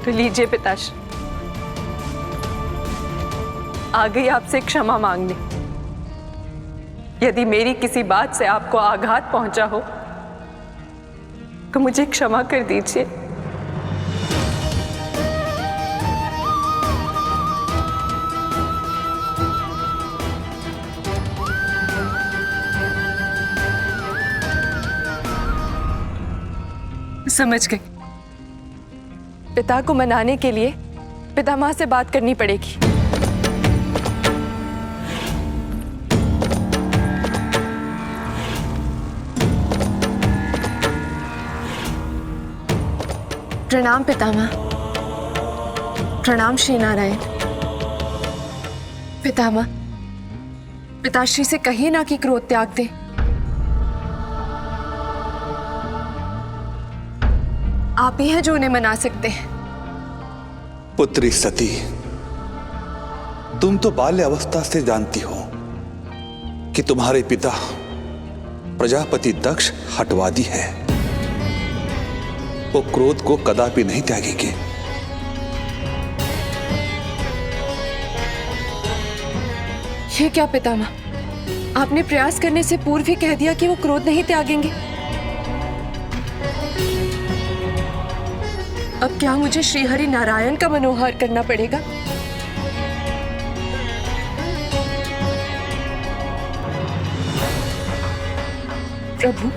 तो लीजिए पिताश्री, आ गई आपसे क्षमा मांगने। यदि मेरी किसी बात से आपको आघात पहुंचा हो तो मुझे क्षमा कर दीजिए। समझ गई। पिता को मनाने के लिए पितामह से बात करनी पड़ेगी। प्रणाम पितामह। प्रणाम श्री नारायण। पितामह, पिताश्री से कहिए ना कि क्रोध त्याग दे। आप ही हैं जो उन्हें मना सकते हैं। पुत्री सती, तुम तो बाल्य अवस्था से जानती हो कि तुम्हारे पिता प्रजापति दक्ष हठवादी है। वो क्रोध को कदापि नहीं त्यागेंगे। ये क्या पितामह, आपने प्रयास करने से पूर्व ही कह दिया कि वो क्रोध नहीं त्यागेंगे। अब क्या मुझे श्रीहरि नारायण का मनोहार करना पड़ेगा? प्रभु,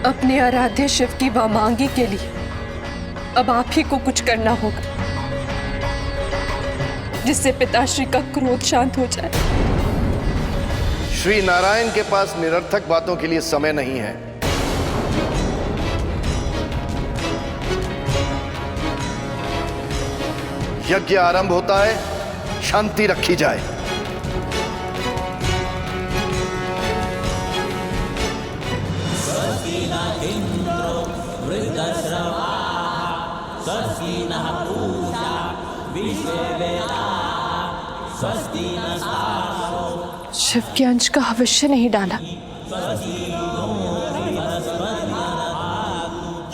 अपने आराध्य शिव की वामांगी के लिए अब आप ही को कुछ करना होगा, जिससे पिताश्री का क्रोध शांत हो जाए। श्री नारायण के पास निरर्थक बातों के लिए समय नहीं है। यज्ञ आरंभ होता है, शांति रखी जाए। शिव के अंश का अवश्य नहीं डाला।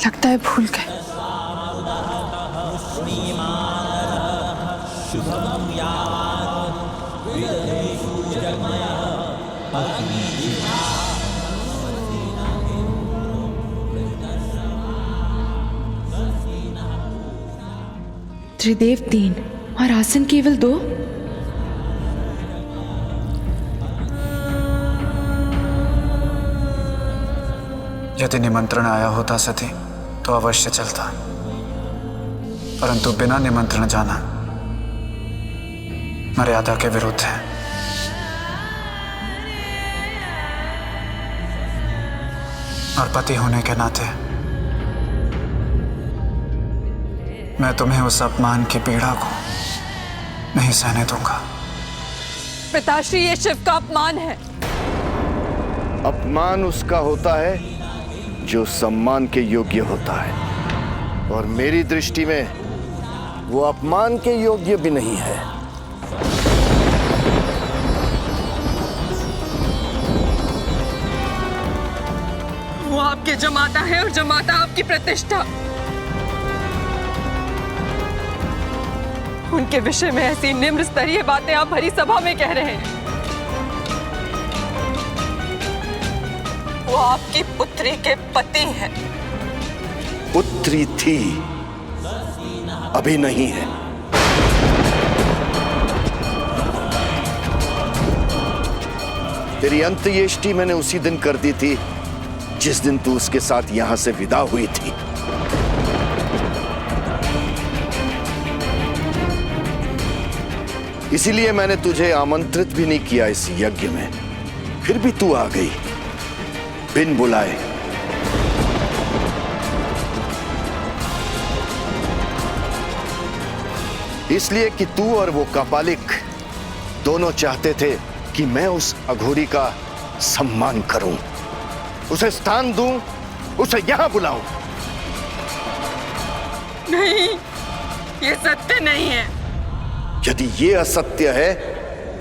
लगता है भूल गए। त्रिदेव 3 और आसन केवल 2। यदि निमंत्रण आया होता सती तो अवश्य चलता, परंतु बिना निमंत्रण जाना मर्यादा के विरुद्ध है। और पति होने के नाते मैं तुम्हें उस अपमान की पीड़ा को नहीं सहने दूंगा। पिताश्री, ये शिव का अपमान है। अपमान उसका होता है जो सम्मान के योग्य होता है, और मेरी दृष्टि में वो अपमान के योग्य भी नहीं है। वो आपके जमाता है और जमाता आपकी प्रतिष्ठा। उनके विषय में ऐसी निम्न स्तरीय बातें आप भरी सभा में कह रहे हैं। वो आपकी पुत्री के पति हैं। पुत्री थी, अभी नहीं है। तेरी अंत्येष्टि मैंने उसी दिन कर दी थी जिस दिन तू उसके साथ यहां से विदा हुई थी। इसीलिए मैंने तुझे आमंत्रित भी नहीं किया इस यज्ञ में, फिर भी तू आ गई बिन बुलाए। इसलिए कि तू और वो कापालिक दोनों चाहते थे कि मैं उस अघोरी का सम्मान करूं, उसे स्थान दूं, उसे यहां बुलाऊं। नहीं, ये सत्य नहीं है। यदि ये असत्य है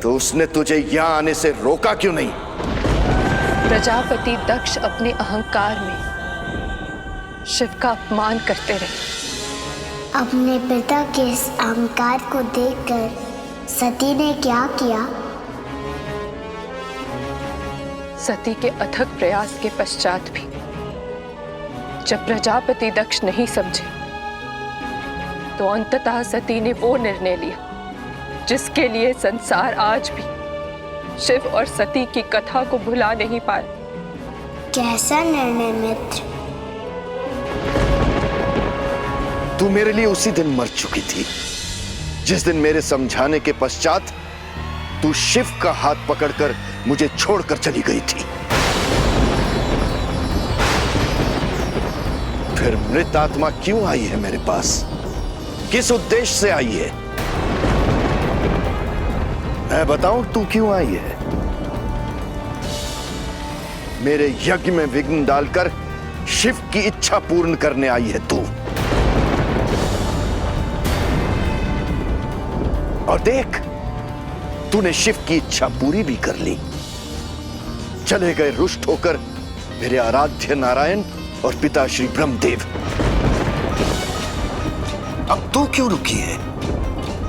तो उसने तुझे यहां आने से रोका क्यों नहीं? प्रजापति दक्ष अपने अहंकार में शिव का अपमान करते रहे, अपने पिता के इस अहंकार को देखकर सती ने क्या किया? सती के अथक प्रयास के पश्चात भी जब प्रजापति दक्ष नहीं समझे तो अंततः सती ने वो निर्णय लिया जिसके लिए संसार आज भी शिव और सती की कथा को भुला नहीं पाया। कैसा निर्णय मित्र? तू मेरे लिए उसी दिन मर चुकी थी जिस दिन मेरे समझाने के पश्चात तू शिव का हाथ पकड़कर मुझे छोड़कर चली गई थी। फिर मृत आत्मा क्यों आई है मेरे पास? किस उद्देश्य से आई है? मैं बताऊं तू क्यों आई है? मेरे यज्ञ में विघ्न डालकर शिव की इच्छा पूर्ण करने आई है तू। और देख, तूने शिव की इच्छा पूरी भी कर ली। चले गए रुष्ट होकर मेरे आराध्य नारायण और पिता श्री ब्रह्मदेव। अब तू क्यों रुकी है?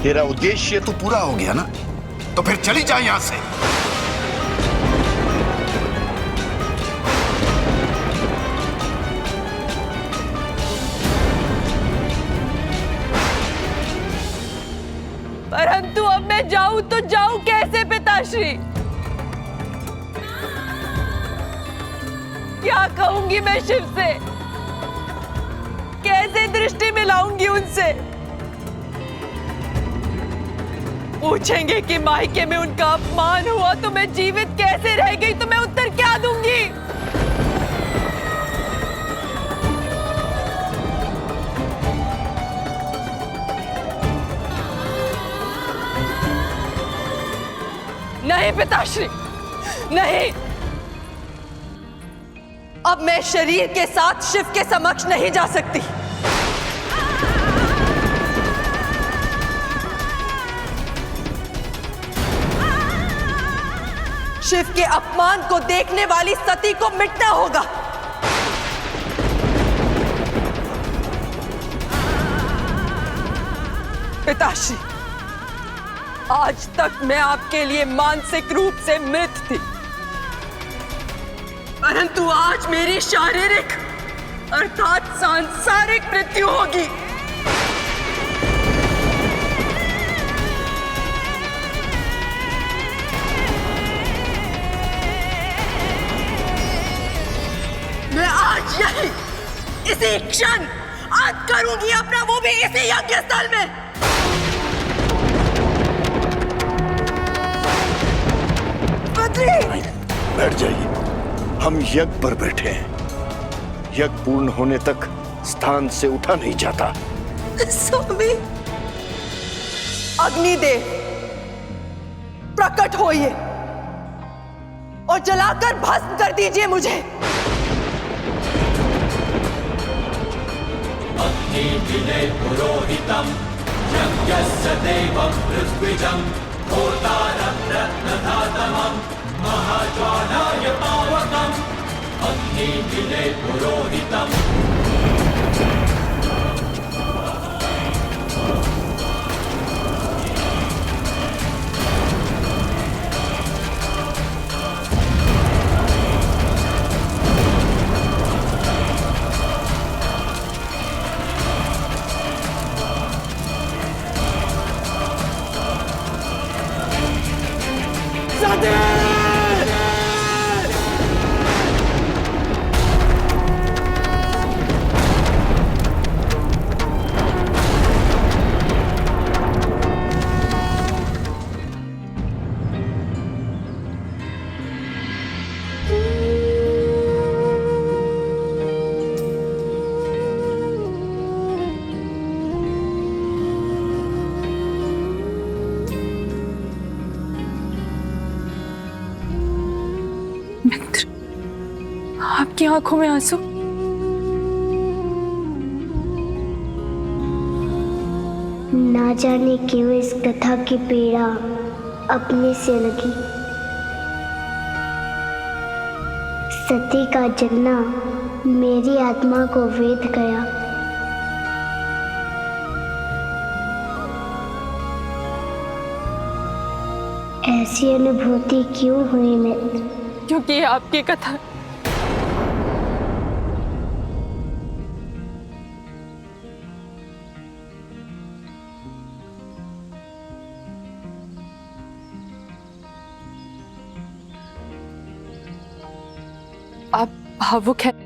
तेरा उद्देश्य तो पूरा हो गया ना, तो फिर चली जा यहां से। परंतु अब मैं जाऊं तो जाऊं कैसे पिताश्री? क्या कहूंगी मैं शिव से? कैसे दृष्टि मिलाऊंगी उनसे? पूछेंगे कि मायके में उनका अपमान हुआ तो मैं जीवित कैसे रह गई, तो मैं उत्तर क्या दूंगी? नहीं पिताश्री, नहीं। अब मैं शरीर के साथ शिव के समक्ष नहीं जा सकती। शिव के अपमान को देखने वाली सती को मिटना होगा। पिताश्री, आज तक मैं आपके लिए मानसिक रूप से मृत थी, परंतु आज मेरी शारीरिक अर्थात सांसारिक मृत्यु होगी। मैं आज यही इसी क्षण आज करूंगी अपना, वो भी इसी यज्ञ स्थल में। बैठ जाइए, हम यज्ञ पर बैठे हैं। यज्ञ पूर्ण होने तक स्थान से उठा नहीं जाता। स्वामी, अग्निदेव प्रकट होइए और जलाकर भस्म कर दीजिए मुझे। अग्निदिने पुरोहितं यज्ञस्य देवं ऋग्विजं होतारं रत्नधातमं महाज्वालाय पावकम्। अग्निदिने पुरोहितं मित्र, आपकी आंखों में आंसू? ना जाने क्यों इस कथा की पीड़ा अपने से लगी। सती का जलना मेरी आत्मा को वेध गया। ऐसी अनुभूति क्यों हुई मित्र? क्योंकि ये आपकी कथा। आप भावुक हैं।